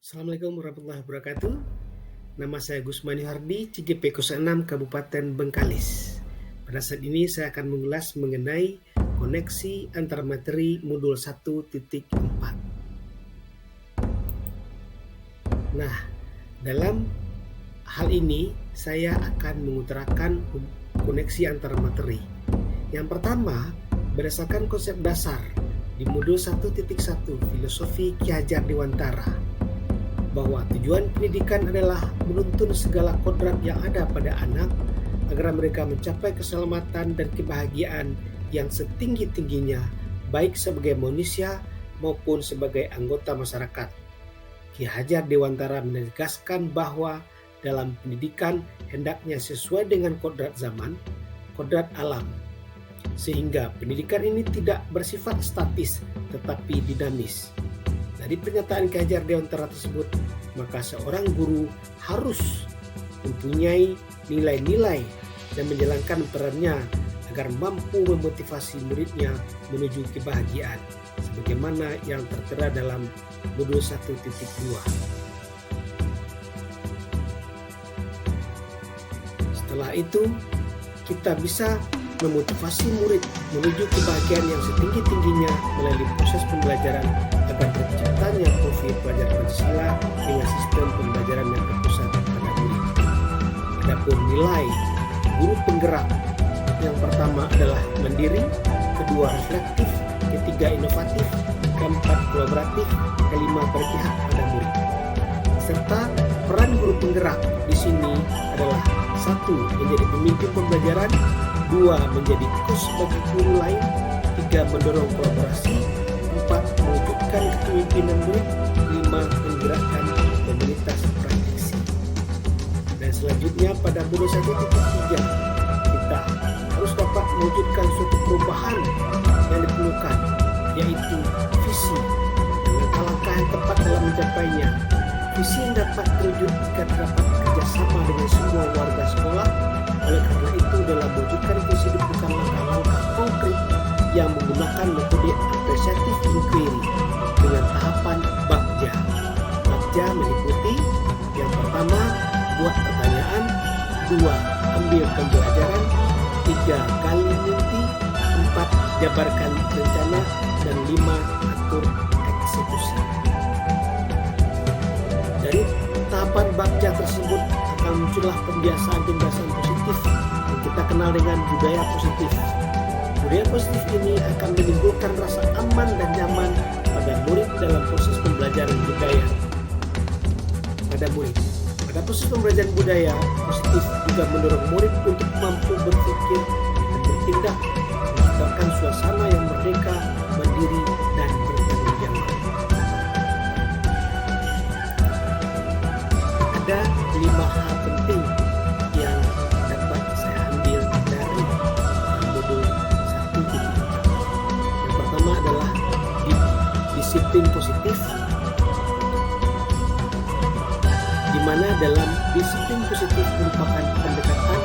Assalamualaikum warahmatullahi wabarakatuh. Nama saya Gusmani Hardi, CGP 06 Kabupaten Bengkalis. Pada saat ini saya akan mengulas mengenai koneksi antar materi modul 1.4. Nah, dalam hal ini saya akan mengutarakan koneksi antar materi. Yang pertama, berdasarkan konsep dasar di modul 1.1 Filosofi Ki Hajar Dewantara, bahwa tujuan pendidikan adalah menuntun segala kodrat yang ada pada anak agar mereka mencapai keselamatan dan kebahagiaan yang setinggi-tingginya, baik sebagai manusia maupun sebagai anggota masyarakat. Ki Hajar Dewantara menegaskan bahwa dalam pendidikan hendaknya sesuai dengan kodrat zaman, kodrat alam, sehingga pendidikan ini tidak bersifat statis tetapi dinamis. Dari pernyataan Ki Hajar Dewantara tersebut, maka seorang guru harus mempunyai nilai-nilai dan menjalankan perannya agar mampu memotivasi muridnya menuju kebahagiaan, sebagaimana yang tertera dalam modul 1.2. Setelah itu, kita bisa memotivasi murid menuju kebahagiaan yang setinggi-tingginya melalui proses pembelajaran agar terciptanya profil pelajar Pancasila dengan sistem pembelajaran yang terpusat pada murid. Adapun nilai guru penggerak, yang pertama adalah mandiri, kedua reflektif, ketiga inovatif, keempat kolaboratif, kelima berpihak pada murid. Serta peran guru penggerak di sini adalah 1. Menjadi pemimpin pembelajaran, 2. Menjadi coach bagi guru lain, 3. Mendorong kolaborasi, 4. Mewujudkan kepemimpinan murid, 5. Menggerakkan komunitas praktisi. Dan selanjutnya pada modul 1.3 kita harus dapat mewujudkan suatu perubahan yang diperlukan, yaitu visi dan langkah-langkah yang tepat dalam mencapainya. Visi yang dapat terwujud jika terdapat kerjasama dengan semua warga sekolah. Oleh karena itu, dalam mewujudkan visi diperlukan langkah-langkah konkret yang menggunakan metode apresiatif inquiry dengan tahapan Bagja. Bagja meliputi yang pertama, buat pertanyaan, 2. Ambil pembelajaran, 3. Gali mimpi, 4. Jabarkan rencana, dan 5. Atur eksekusi. Dari tahapan Bagja tersebut akan muncullah pembiasaan-pembiasaan positif yang kita kenal dengan budaya positif. Budaya positif ini akan menimbulkan rasa aman dan nyaman pada murid dalam proses pembelajaran budaya pada murid. Pada proses pembelajaran budaya positif juga mendorong murid untuk mampu berpikir dan bertindak, menciptakan suasana yang merdeka, mandiri, dan bertanggung jawab. Ada 5 hal penting yang dapat saya ambil dari modul 1.4. Yang pertama adalah disiplin positif, di mana dalam disiplin positif merupakan pendekatan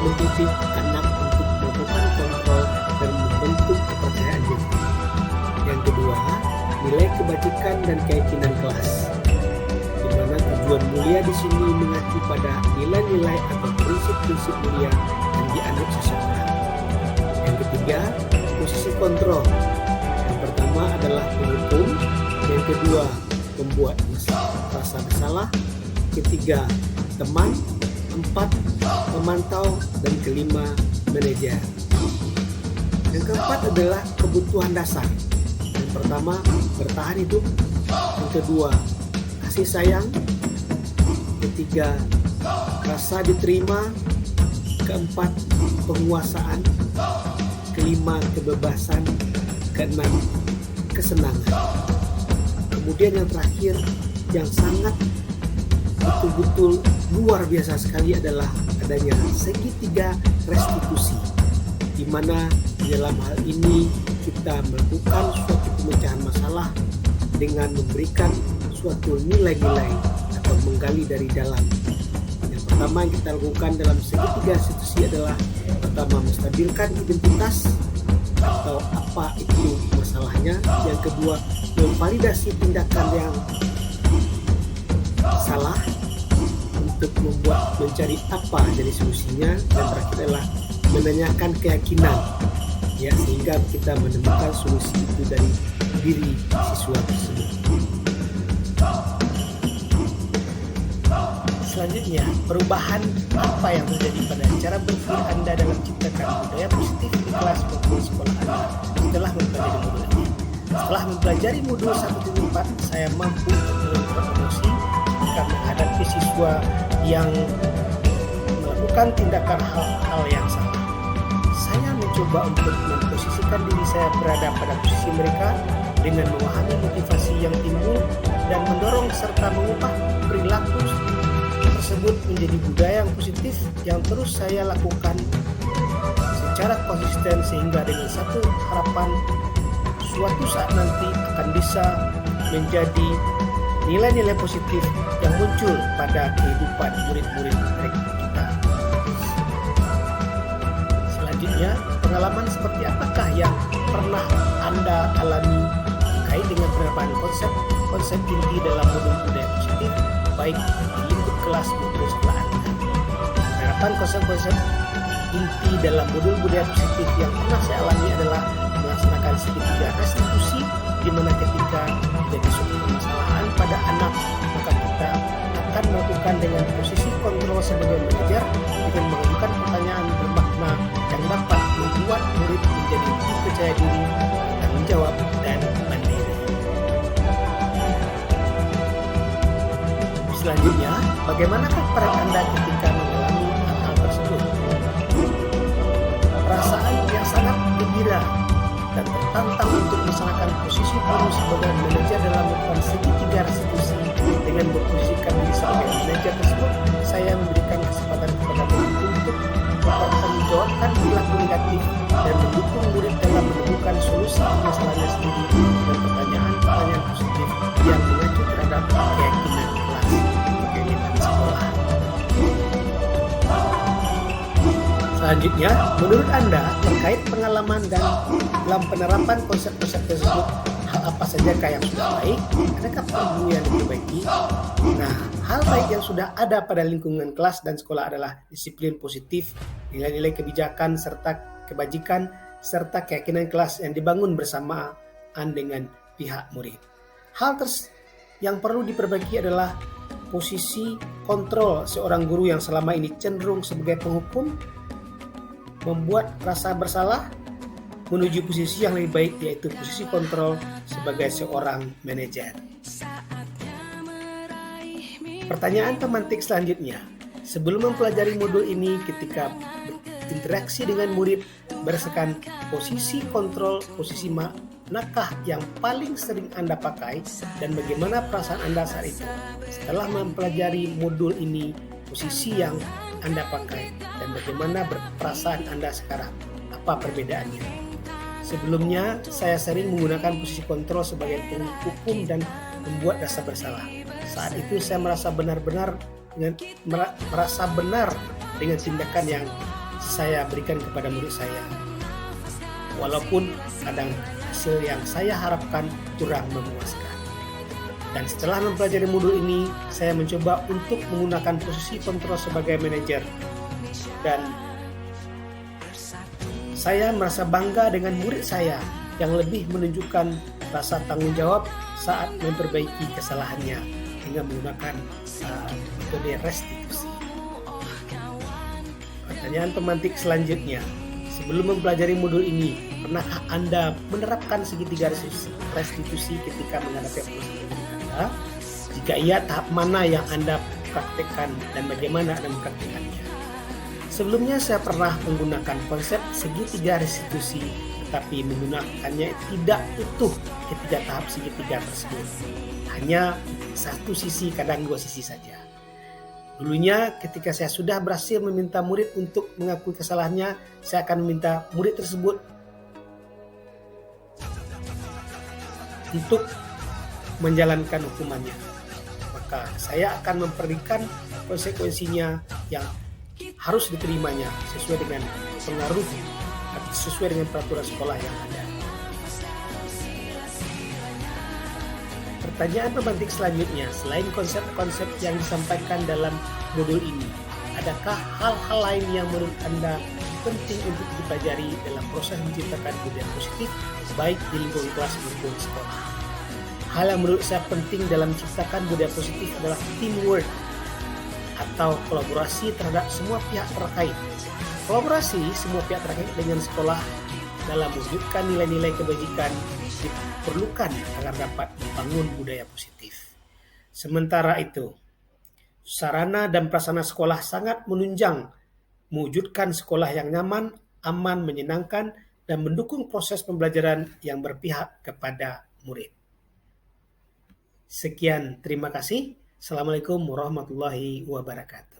mendidik anak untuk melakukan kontrol dan membentuk kepercayaan diri. Yang kedua, nilai kebajikan dan keyakinan kelas, di mana tujuan mulia di sini mengacu pada nilai-nilai atau prinsip-prinsip mulia yang dianut seseorang. Yang ketiga, posisi kontrol. Yang pertama adalah menghukum, yang kedua membuat rasa bersalah, ketiga teman, 4 memantau, dan kelima manajer. Yang keempat adalah kebutuhan dasar. Yang pertama bertahan hidup, yang kedua kasih sayang, ketiga rasa diterima, keempat penguasaan, kelima kebebasan, keenam kesenangan. Kemudian yang terakhir yang sangat betul-betul luar biasa sekali adalah adanya segitiga restitusi, di mana di dalam hal ini kita melakukan suatu pemecahan masalah dengan memberikan suatu nilai-nilai atau menggali dari dalam. Yang pertama yang kita lakukan dalam segitiga restitusi adalah pertama menstabilkan identitas atau apa itu masalahnya. Yang kedua memvalidasi tindakan yang bersalah, untuk mencari apa jadi solusinya, dan terakhir adalah menanyakan keyakinan, ya, sehingga kita menemukan solusi itu dari diri siswa tersebut. Selanjutnya, perubahan apa yang terjadi pada cara berpikir Anda dalam menciptakan budaya positif di kelas maupun sekolah Anda setelah mempelajari modul ini? Setelah mempelajari modul 1.4, saya mampu menentukan emosi jika menghadapi siswa yang melakukan tindakan hal-hal yang salah. Saya mencoba untuk memposisikan diri saya berada pada posisi mereka dengan memahami motivasi yang timbul dan mendorong serta mengubah perilaku tersebut menjadi budaya yang positif yang terus saya lakukan secara konsisten, sehingga dengan satu harapan suatu saat nanti akan bisa menjadi nilai-nilai positif yang muncul pada kehidupan murid-murid kita. Selanjutnya, pengalaman seperti apakah yang pernah Anda alami terkait dengan penerapan konsep inti dalam modul budaya positif, baik di lingkup kelas maupun sekolah Anda? Penerapan konsep-konsep inti dalam modul budaya positif yang pernah saya alami adalah melaksanakan segitiga restitusi, di mana ketika terjadi suatu permasalahan pada anak, maka kita akan melakukan dengan posisi kontrol sebagai manajer dengan mengajukan pertanyaan bermakna yang dapat membuat murid menjadi lebih percaya diri, bertanggung jawab, dan mandiri. Selanjutnya, bagaimanakah peran Anda ketika mengalami hal-hal tersebut? Perasaan yang sangat gembira dan tertantang untuk melaksanakan posisi guru sebagai manajer dalam melakukan segitiga restitusi. Dengan memposisikan diri sebagai manajer tersebut, saya memberikan kesempatan kepada murid untuk mempertanggungjawabkan perilaku negatif dan mendukung murid dalam menemukan solusi masalahnya sendiri dan pertanyaan-pertanyaan positif yang mengacu terhadap keyakinan kelas, keyakinan sekolah. Selanjutnya, menurut Anda terkait pengalaman dan dalam penerapan konsep-konsep tersebut, hal apa sajakah yang sudah baik? Adakah perlu yang diperbaiki? Nah, hal baik yang sudah ada pada lingkungan kelas dan sekolah adalah disiplin positif, nilai-nilai kebijakan serta kebajikan, serta keyakinan kelas yang dibangun bersamaan dengan pihak murid. Yang perlu diperbaiki adalah posisi kontrol seorang guru yang selama ini cenderung sebagai penghukum, membuat rasa bersalah, menuju posisi yang lebih baik, yaitu posisi kontrol sebagai seorang manajer. Pertanyaan pemantik selanjutnya, sebelum mempelajari modul ini, ketika berinteraksi dengan murid berdasarkan posisi kontrol, posisi manakah yang paling sering Anda pakai dan bagaimana perasaan Anda saat itu? Setelah mempelajari modul ini, posisi yang Anda pakai dan bagaimana perasaan Anda sekarang? Apa perbedaannya? Sebelumnya, saya sering menggunakan posisi kontrol sebagai penghukum dan membuat rasa bersalah. Saat itu saya merasa benar dengan tindakan yang saya berikan kepada murid saya. Walaupun kadang hasil yang saya harapkan kurang memuaskan. Dan setelah mempelajari modul ini, saya mencoba untuk menggunakan posisi kontrol sebagai manajer. Dan saya merasa bangga dengan murid saya yang lebih menunjukkan rasa tanggung jawab saat memperbaiki kesalahannya dengan menggunakan metode restitusi. Pertanyaan pemantik selanjutnya, sebelum mempelajari modul ini, pernahkah Anda menerapkan segitiga restitusi ketika menghadapi proses Anda? Jika iya, tahap mana yang Anda praktekkan dan bagaimana Anda mempraktekannya? Sebelumnya saya pernah menggunakan konsep segitiga restitusi, tetapi menggunakannya tidak utuh ketiga tahap segitiga tersebut. Hanya satu sisi, kadang dua sisi saja. Dulunya ketika saya sudah berhasil meminta murid untuk mengakui kesalahannya, saya akan meminta murid tersebut untuk menjalankan hukumannya. Maka saya akan memberikan konsekuensinya yang harus diterimanya sesuai dengan pengaruh, sesuai dengan peraturan sekolah yang ada. Pertanyaan pemantik selanjutnya, selain konsep-konsep yang disampaikan dalam modul ini, adakah hal-hal lain yang menurut Anda penting untuk dipelajari dalam proses menciptakan budaya positif, baik di lingkungan kelas maupun sekolah? Hal yang menurut saya penting dalam menciptakan budaya positif adalah teamwork atau kolaborasi terhadap semua pihak terkait. Kolaborasi semua pihak terkait dengan sekolah dalam mewujudkan nilai-nilai kebajikan diperlukan agar dapat membangun budaya positif. Sementara itu, sarana dan prasarana sekolah sangat menunjang mewujudkan sekolah yang nyaman, aman, menyenangkan, dan mendukung proses pembelajaran yang berpihak kepada murid. Sekian, terima kasih. Assalamualaikum warahmatullahi wabarakatuh.